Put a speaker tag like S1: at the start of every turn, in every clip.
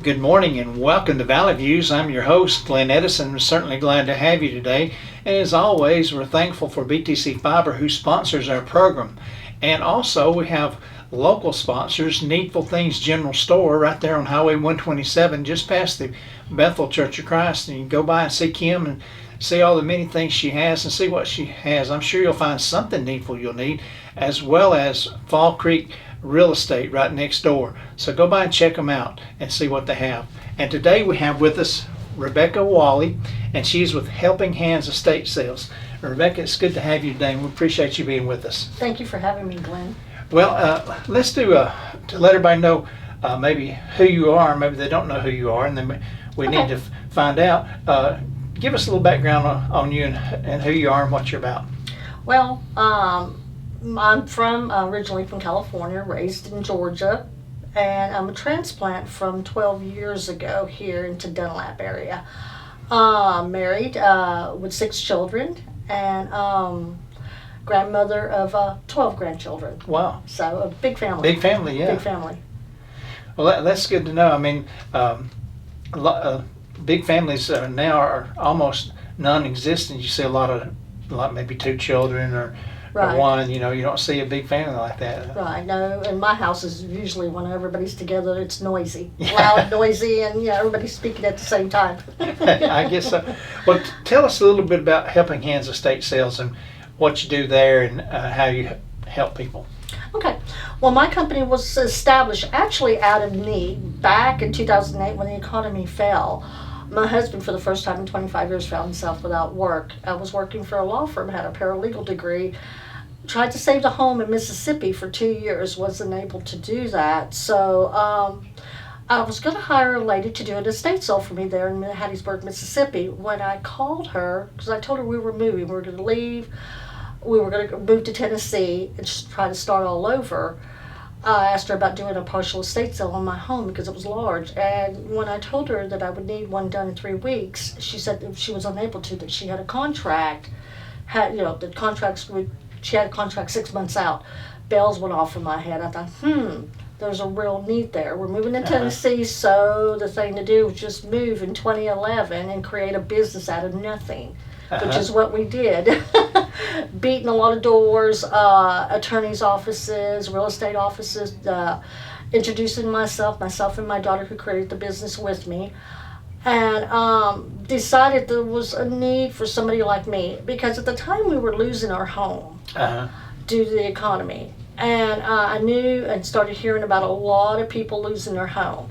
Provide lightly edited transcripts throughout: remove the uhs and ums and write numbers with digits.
S1: Good morning and welcome to Valley Views. I'm your host, Glenn Edison. I'm certainly glad to have you today. And as always, we're thankful for BTC Fiber, who sponsors our program. And also, we have local sponsors, Needful Things General Store, right there on Highway 127, just past the Bethel Church of Christ. And you can go by and see Kim and see all the many things she has and see what she has. I'm sure you'll find something needful you'll need, as well as Fall Creek Real Estate right next door. So go by and check them out and see what they have. And today we have with us Rebecca Wally, and she's with Helping Hands Estate Sales. Rebecca, it's good to have you today, and we appreciate you being with us.
S2: Thank you for having me, Glenn.
S1: Well, let's do to let everybody know maybe who you are. Maybe they don't know who you are, and then we need to find out. Give us a little background on you and who you are and what you're about.
S2: Well, I'm originally from California, raised in Georgia, and I'm a transplant from 12 years ago here into Dunlap area. Married with 6 children and grandmother of 12 grandchildren.
S1: Wow.
S2: So a big family.
S1: Big family, yeah.
S2: Big family.
S1: Well, that's good to know. I mean, big families now are almost non-existent. You see a lot, maybe 2 children or one. You don't see a big family like that.
S2: Right. No, and my house is usually when everybody's together, it's noisy, loud, noisy, and everybody's speaking at the same time.
S1: I guess so. Well, tell us a little bit about Helping Hands Estate Sales and what you do there and how you help people.
S2: Okay. Well, my company was established actually out of need back in 2008 when the economy fell. My husband, for the first time in 25 years, found himself without work. I was working for a law firm, had a paralegal degree, tried to save the home in Mississippi for 2 years, wasn't able to do that. So I was going to hire a lady to do an estate sale for me there in Hattiesburg, Mississippi. When I called her, because I told her we were moving, we were going to leave, we were going to move to Tennessee and just try to start all over. I asked her about doing a partial estate sale on my home because it was large. And when I told her that I would need one done in 3 weeks, she said if she was unable to, that she had a contract, she had a contract 6 months out. Bells went off in my head. I thought, there's a real need there. We're moving to Tennessee, so the thing to do was just move in 2011 and create a business out of nothing. Which is what we did. Beating a lot of doors, attorneys' offices, real estate offices, introducing myself and my daughter who created the business with me, and decided there was a need for somebody like me because at the time we were losing our home due to the economy. And I knew and started hearing about a lot of people losing their home.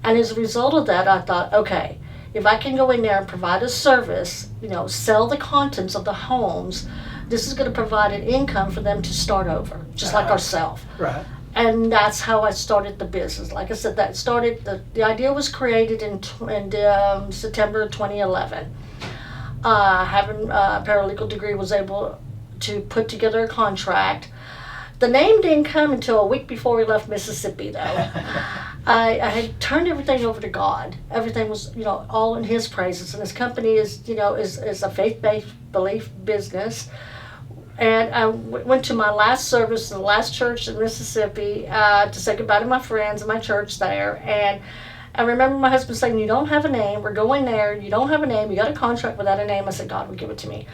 S2: And as a result of that, I thought, okay, if I can go in there and provide a service, sell the contents of the homes, this is going to provide an income for them to start over, just like ourselves.
S1: Right.
S2: And that's how I started the business. Like I said, the idea was created in September 2011. Having a paralegal degree, was able to put together a contract. The name didn't come until a week before we left Mississippi, though. I had turned everything over to God. Everything was, all in His praises. And His company is a faith-based belief business. And I went to my last service in the last church in Mississippi to say goodbye to my friends and my church there. And I remember my husband saying, "You don't have a name. We're going there. You don't have a name. You got a contract without a name." I said, "God would give it to me."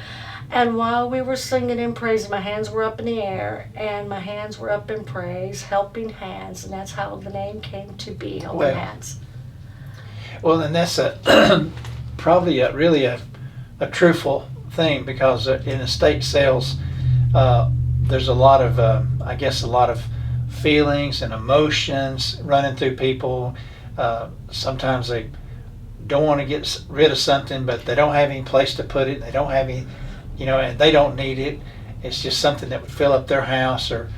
S2: And while we were singing and praising, my hands were up in the air, and my hands were up in praise, Helping Hands, and that's how the name came to be, Helping Hands.
S1: Well, and that's probably really a truthful thing because in estate sales, there's a lot of feelings and emotions running through people. Sometimes they don't want to get rid of something, but they don't have any place to put it. They don't have any. And they don't need it. It's just something that would fill up their house or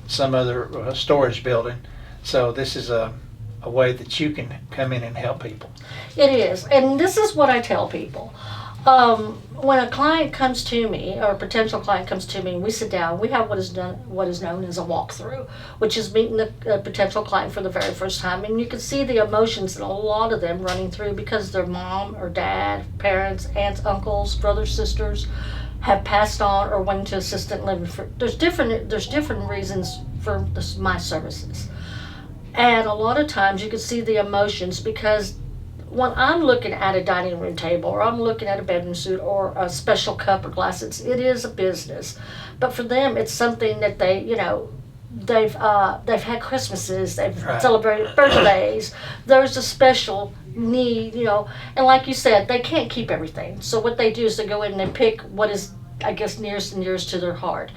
S1: some other storage building. So this is a way that you can come in and help people.
S2: It is, and this is what I tell people. When a client comes to me, or a potential client comes to me, we sit down, we have what is known as a walkthrough, which is meeting the potential client for the very first time. And you can see the emotions in a lot of them running through because their mom or dad, parents, aunts, uncles, brothers, sisters have passed on or went into assisted living. There's different reasons for my services. And a lot of times you can see the emotions because when I'm looking at a dining room table or I'm looking at a bedroom suite or a special cup or glass, it is a business. But for them, it's something that they, they've had Christmases, they've
S1: Right.
S2: celebrated birthdays. There's a special need, and like you said, they can't keep everything. So what they do is they go in and they pick what is, I guess, nearest and dearest to their heart.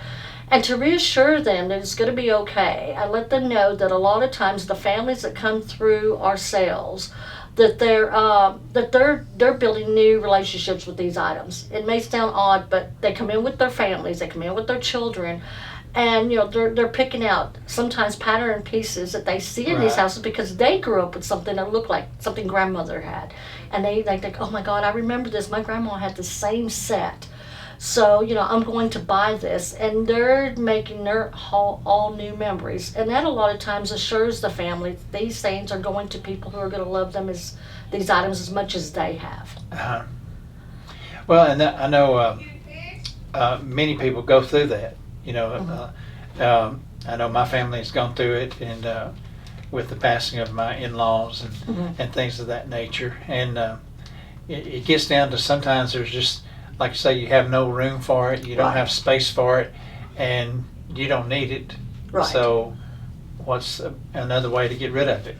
S2: And to reassure them that it's going to be okay, I let them know that a lot of times the families that come through our sales, that they're building new relationships with these items. It may sound odd, but they come in with their families, they come in with their children, and they're picking out sometimes pattern pieces that they see in these
S1: Right.
S2: houses because they grew up with something that looked like something grandmother had, and they think, oh my God, I remember this. My grandma had the same set. So, I'm going to buy this, and they're making their all new memories. And that a lot of times assures the family that these things are going to people who are going to love them these items as much as they have.
S1: Uh-huh. Well, and I know many people go through that. I know my family's gone through it, and with the passing of my in-laws and things of that nature. And it gets down to sometimes there's just, like you say, you have no room for it, you don't
S2: Right.
S1: have space for it, and you don't need it.
S2: Right.
S1: So what's another way to get rid of it?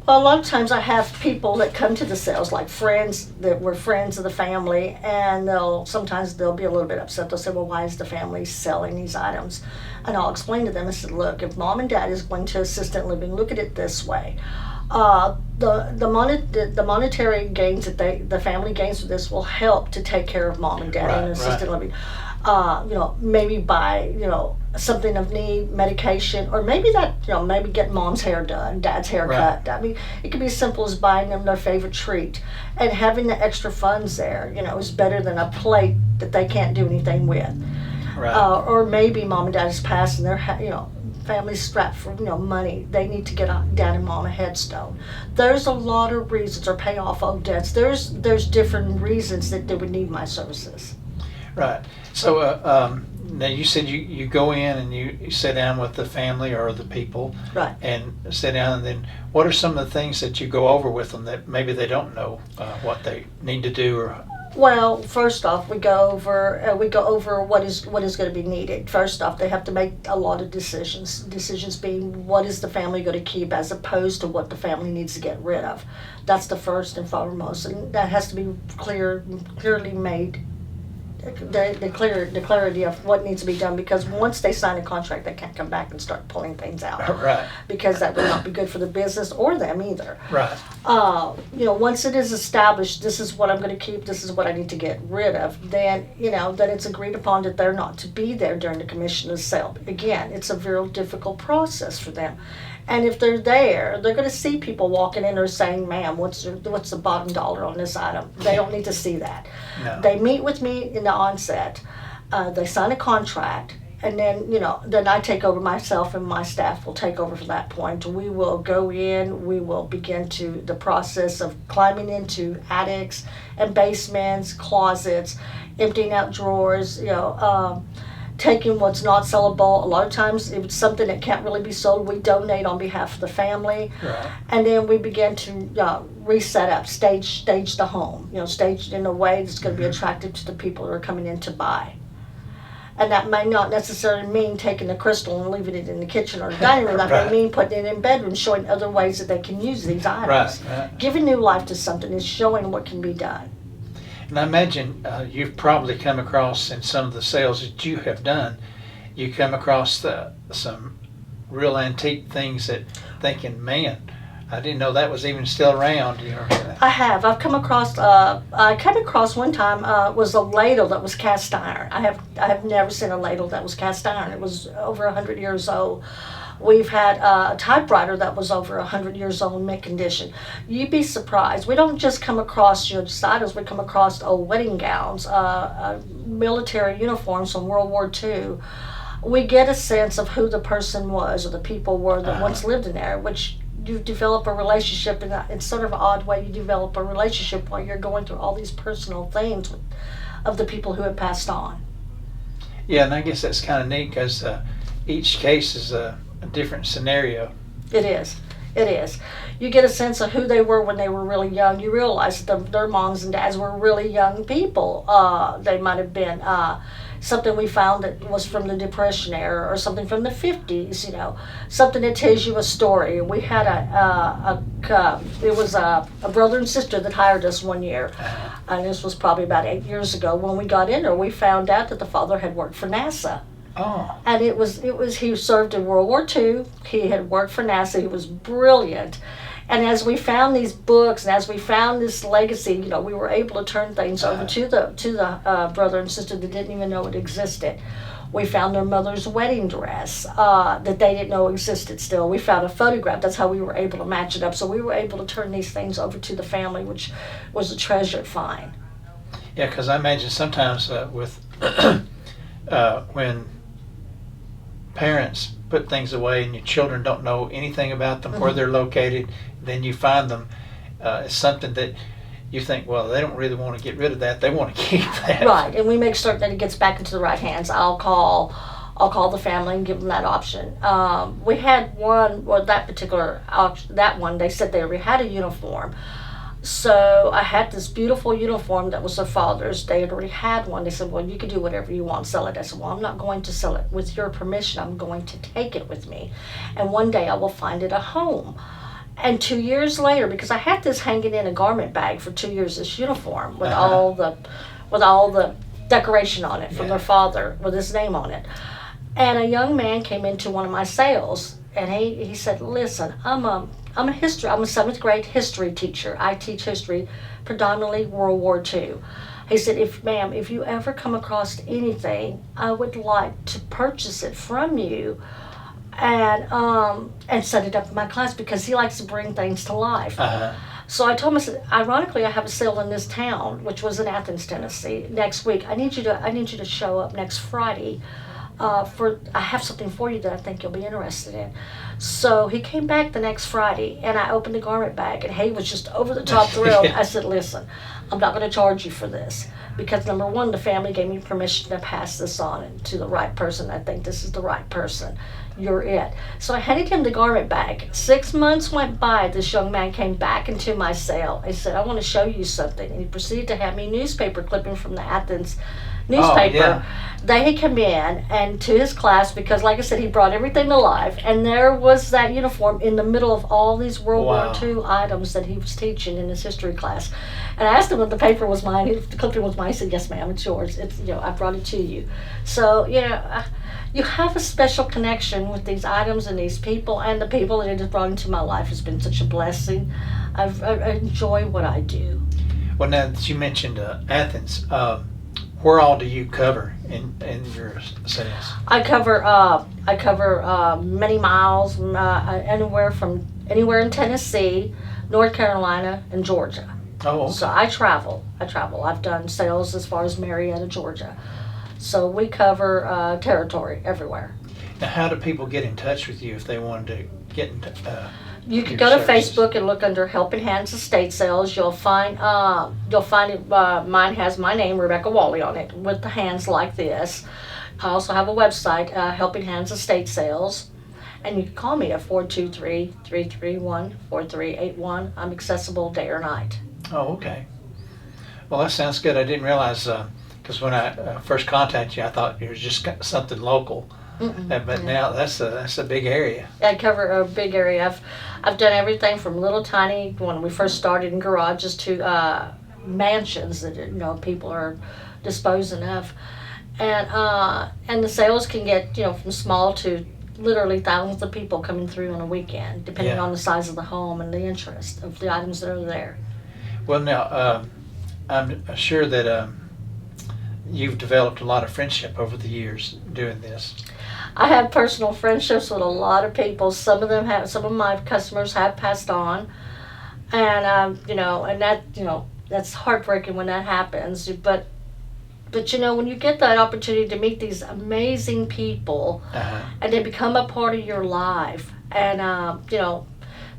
S2: Well, a lot of times I have people that come to the sales, like friends that were friends of the family, and sometimes they'll be a little bit upset. They'll say, well, why is the family selling these items? And I'll explain to them, I said, look, if mom and dad is going to assisted living, look at it this way. The monetary gains that the family gains with this will help to take care of mom and dad
S1: Right,
S2: in assisted
S1: right.
S2: living. Maybe buy, something of need, medication, or maybe maybe get mom's hair done, dad's hair
S1: Right.
S2: cut. I mean, it could be as simple as buying them their favorite treat. And having the extra funds there, is better than a plate that they can't do anything with.
S1: Right.
S2: Or maybe mom and dad has passed and they're, family's strapped for, money. They need to get dad and mom a headstone. There's a lot of reasons, or pay off old debts. There's different reasons that they would need my services.
S1: Right. So now you said you go in and you sit down with the family or the people,
S2: Right.
S1: and sit down, and then what are some of the things that you go over with them that maybe they don't know what they need to do? Or
S2: Well, first off, we go over what is going to be needed. First off, they have to make a lot of decisions. Decisions being what is the family going to keep as opposed to what the family needs to get rid of. That's the first and foremost, and that has to be clearly made. The clarity of what needs to be done, because once they sign a contract, they can't come back and start pulling things out,
S1: right.
S2: because that would not be good for the business or them either.
S1: Right.
S2: Once it is established, this is what I'm going to keep, this is what I need to get rid of, then it's agreed upon that they're not to be there during the commission of sale. Again, it's a very difficult process for them. And if they're there, they're going to see people walking in or saying, ma'am, what's the bottom dollar on this item? They don't need to see that.
S1: No.
S2: They meet with me in the onset. They sign a contract. And then, then I take over, myself and my staff will take over from that point. We will go in, we will begin the process of climbing into attics and basements, closets, emptying out drawers, taking what's not sellable. A lot of times, if it's something that can't really be sold, we donate on behalf of the family.
S1: Right.
S2: And then we begin to reset up, stage the home, staged in a way that's going to be attractive to the people who are coming in to buy. And that may not necessarily mean taking the crystal and leaving it in the kitchen or the dining room. That
S1: Right.
S2: may mean putting it in bedrooms, showing other ways that they can use these items.
S1: Right.
S2: Giving new life to something is showing what can be done.
S1: And I imagine you've probably come across in some of the sales that you have done, you come across some real antique things that thinking, man, I didn't know that was even still around.
S2: I have. I've come across. I came across one time was a ladle that was cast iron. I have never seen a ladle that was cast iron. It was over 100 years old. We've had a typewriter that was over 100 years old in mint condition. You'd be surprised. We don't just come across just items. We come across old wedding gowns, military uniforms from World War II. We get a sense of who the person was or the people were that once lived in there, which you develop a relationship in sort of an odd way. You develop a relationship while you're going through all these personal things of the people who have passed on.
S1: Yeah, and I guess that's kind of neat because each case is a different scenario.
S2: It is. It is. You get a sense of who they were when they were really young. You realize that their moms and dads were really young people. They might have been something we found that was from the Depression era or something from the 50s, something that tells you a story. We had it was a brother and sister that hired us one year, and this was probably about 8 years ago. When we got in there, we found out that the father had worked for NASA.
S1: Oh.
S2: And it was he served in World War II. He had worked for NASA. He was brilliant. And as we found these books and as we found this legacy, we were able to turn things over to the brother and sister that didn't even know it existed. We found their mother's wedding dress that they didn't know existed still. We found a photograph. That's how we were able to match it up. So we were able to turn these things over to the family, which was a treasured find.
S1: Yeah, because I imagine sometimes with when parents put things away and your children don't know anything about them, where they're located, then you find them. It's something that you think, well, they don't really want to get rid of that. They want to keep that.
S2: Right, and we make certain that it gets back into the right hands. I'll call the family and give them that option. We had one, well, that one, they said they already had a uniform. So I had this beautiful uniform that was their father's. They had already had one. They said, well, you can do whatever you want, sell it. I said, well, I'm not going to sell it. With your permission, I'm going to take it with me. And one day I will find it a home. And 2 years later, because I had this hanging in a garment bag for 2 years, this uniform with all the decoration on it from their father with his name on it. And a young man came into one of my sales, and he said, listen, I'm a 7th grade history teacher. I teach history, predominantly World War II. He said, if you ever come across anything, I would like to purchase it from you and set it up in my class, because he likes to bring things to life. So I told him, I said, ironically, I have a sale in this town, which was in Athens, Tennessee, next week. I need you to show up next Friday. I have something for you that I think you'll be interested in. So he came back the next Friday, and I opened the garment bag, and he was just over the top thrilled. I said, listen, I'm not going to charge you for this, because number one, the family gave me permission to pass this on to the right person. I think this is the right person. You're it. So I handed him the garment bag. 6 months went by. This young man came back into my sale. He said, I want to show you something. And he proceeded to have me newspaper clipping from the Athens newspaper.
S1: Oh, yeah.
S2: They had come in and to his class, because like I said, he brought everything to life, and there was that uniform in the middle of all these World War II items that he was teaching in his history class. And I asked him if the paper was mine, if the clipping was mine. He said, yes ma'am, it's yours. It's, I brought it to you. So you have a special connection with these items and these people, and the people that it has brought into my life has been such a blessing. I enjoy what I do.
S1: Well, now that you mentioned Athens, where all do you cover in your sales?
S2: I cover many miles, anywhere in Tennessee, North Carolina, and Georgia.
S1: Oh, okay.
S2: So I travel. I've done sales as far as Marietta, Georgia. So we cover territory everywhere.
S1: Now, how do people get in touch with you if they wanted to get in
S2: You can go to Facebook and look under Helping Hands Estate Sales. You'll find it. Mine has my name, Rebecca Wally, on it with the hands like this. I also have a website, Helping Hands Estate Sales, and you can call me at 423-331-4381. I'm accessible day or night.
S1: Oh, okay. Well, that sounds good. I didn't realize, because when I first contacted you, I thought it was just something local. But now that's a big area.
S2: I cover a big area. I've done everything from little tiny, when we first started, in garages, to mansions that people are disposing of, and the sales can get from small to literally thousands of people coming through on a weekend, depending on the size of the home and the interest of the items that are there.
S1: Well, now I'm sure that you've developed a lot of friendship over the years doing this.
S2: I have personal friendships with a lot of people. Some of my customers have passed on, and and that's heartbreaking when that happens. But when you get that opportunity to meet these amazing people, and they become a part of your life, and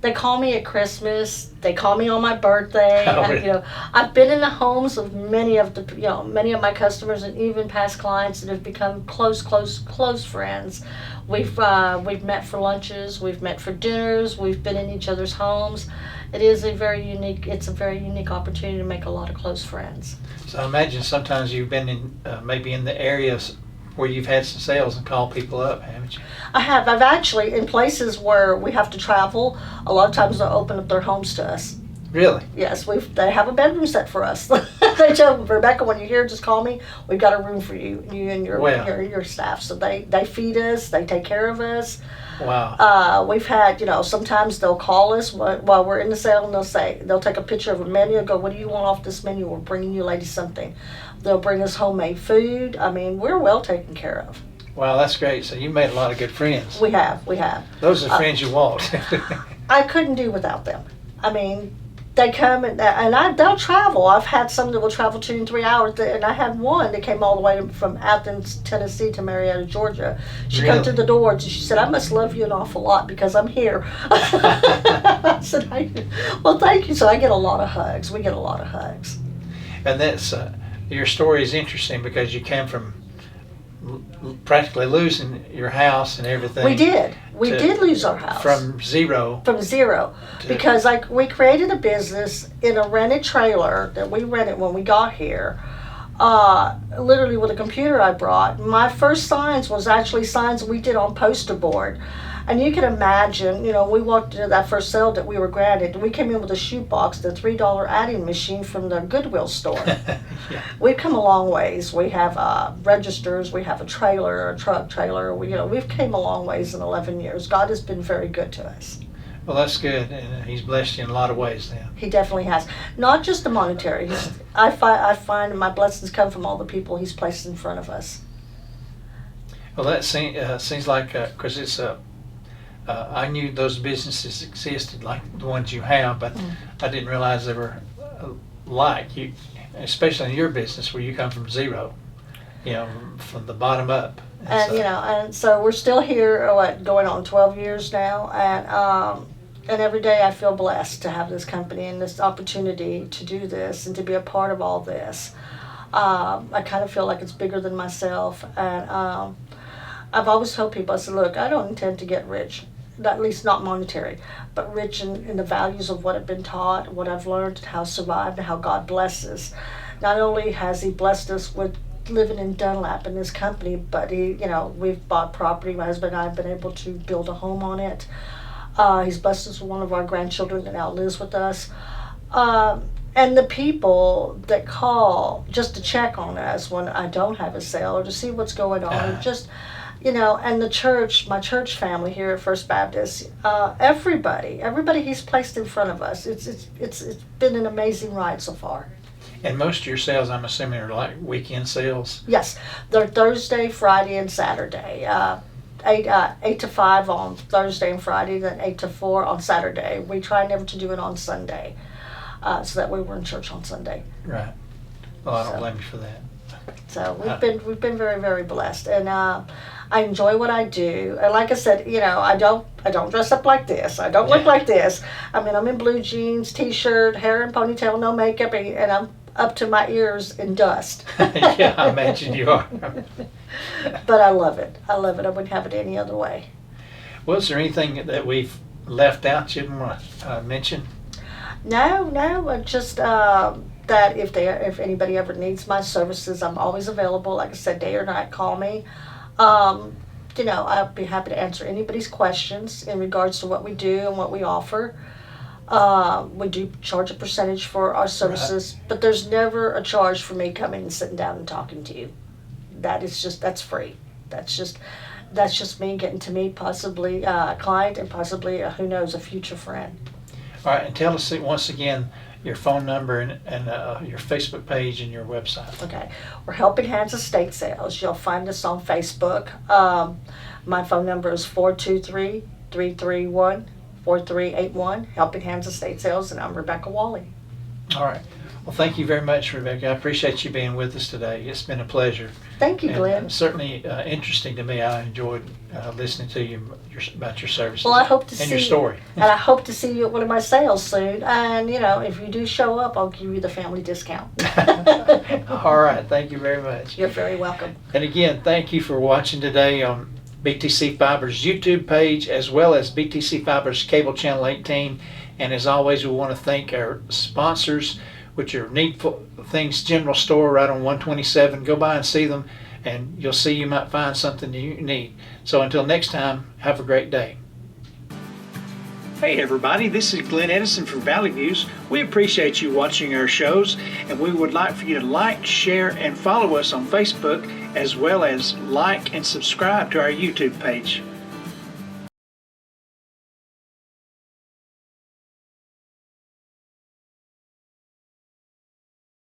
S2: they call me at Christmas. They call me on my birthday.
S1: Oh, really?
S2: I've been in the homes of many of my customers, and even past clients that have become close friends. We've met for lunches, we've met for dinners, we've been in each other's homes. It's a very unique opportunity to make a lot of close friends.
S1: So I imagine sometimes you've been in maybe in the areas where you've had some sales and called people up, haven't you?
S2: I have. I've actually, in places where we have to travel, a lot of times they'll open up their homes to us.
S1: Really?
S2: Yes, they have a bedroom set for us. They tell them, Rebecca, when you're here, just call me. We've got a room for you and your staff. So they feed us, they take care of us.
S1: Wow.
S2: We've had, sometimes they'll call us while we're in the sale, and they'll take a picture of a menu and go, what do you want off this menu? We're bringing you ladies something. They'll bring us homemade food. I mean, we're well taken care of.
S1: Wow, that's great. So you made a lot of good friends.
S2: We have.
S1: Those are friends you want.
S2: I couldn't do without them. I mean, they come they'll travel. I've had some that will travel 2 and 3 hours, and I had one that came all the way from Athens, Tennessee to Marietta, Georgia. She
S1: Really?
S2: came to the door and she said, I must love you an awful lot because I'm here. I said, well, thank you. So I get a lot of hugs. We get a lot of hugs.
S1: And that's your story is interesting because you came from practically losing your house and everything.
S2: We did. We did lose our house.
S1: From zero.
S2: Because we created a business in a rented trailer that we rented when we got here. Literally with a computer I brought. My first signs was actually signs we did on poster board. And you can imagine, we walked into that first sale that we were granted. We came in with a shoebox, the $3 adding machine from the Goodwill store.
S1: Yeah.
S2: We've come a long ways. We have registers. We have a trailer, a truck trailer. We've came a long ways in 11 years. God has been very good to us.
S1: Well, that's good, and He's blessed you in a lot of ways then.
S2: He definitely has. Not just the monetary. I find my blessings come from all the people He's placed in front of us.
S1: Well, that seems like, because it's I knew those businesses existed, like the ones you have, but I didn't realize they were like you, especially in your business where you come from zero, from the bottom up.
S2: And so we're still here, going on 12 years now, and every day I feel blessed to have this company and this opportunity to do this and to be a part of all this. I kind of feel like it's bigger than myself, and I've always told people, I said, look, I don't intend to get rich, at least not monetary, but rich in the values of what I've been taught, what I've learned, how I survived, and how God blesses. Not only has He blessed us with living in Dunlap in this company, but we've bought property. My husband and I have been able to build a home on it. He's blessed us with one of our grandchildren that now lives with us. And the people that call just to check on us when I don't have a sale or to see what's going on, or just, and the church, my church family here at First Baptist, everybody He's placed in front of us. It's been an amazing ride so far.
S1: And most of your sales, I'm assuming, are like weekend sales?
S2: Yes, they're Thursday, Friday, and Saturday. 8 to 5 on Thursday and Friday, then 8 to 4 on Saturday. We try never to do it on Sunday, so that way we're in church on Sunday.
S1: Right. Well, I don't blame you for that.
S2: So we've been very, very blessed, and I enjoy what I do. And like I said, I don't dress up like this. I don't look like this. I mean, I'm in blue jeans, t-shirt, hair and ponytail, no makeup, and I'm up to my ears in dust.
S1: Yeah, I imagine you are.
S2: But I love it. I wouldn't have it any other way.
S1: Well, is there anything that we've left out you want to mention?
S2: No, just that if anybody ever needs my services, I'm always available. Like I said, day or night, call me. I'll be happy to answer anybody's questions in regards to what we do and what we offer. We do charge a percentage for our services, right, but there's never a charge for me coming and sitting down and talking to you. That's free. That's just me getting to meet possibly a client and possibly who knows, a future friend.
S1: All right, and tell us once again your phone number and your Facebook page and your website.
S2: Okay, we're Helping Hands Estate Sales. You'll find us on Facebook. My phone number is 423-331-4381, Helping Hands Estate Sales, and I'm Rebecca Wally.
S1: All right. Well, thank you very much, Rebecca. I appreciate you being with us today. It's been a pleasure.
S2: Thank you, Glenn.
S1: And certainly interesting to me. I enjoyed listening to you about your services.
S2: Well, I hope to see
S1: your story.
S2: And I hope to see you at one of my sales soon. And, if you do show up, I'll give you the family discount.
S1: All right. Thank you very much.
S2: You're very welcome.
S1: And again, thank you for watching today on BTC Fiber's YouTube page, as well as BTC Fiber's Cable Channel 18. And as always, we want to thank our sponsors, which are Needful Things General Store right on 127. Go by and see them, and you'll see you might find something you need. So until next time, have a great day. Hey everybody, this is Glenn Edison from Valley Views. We appreciate you watching our shows, and we would like for you to like, share, and follow us on Facebook, as well as like and subscribe to our YouTube page.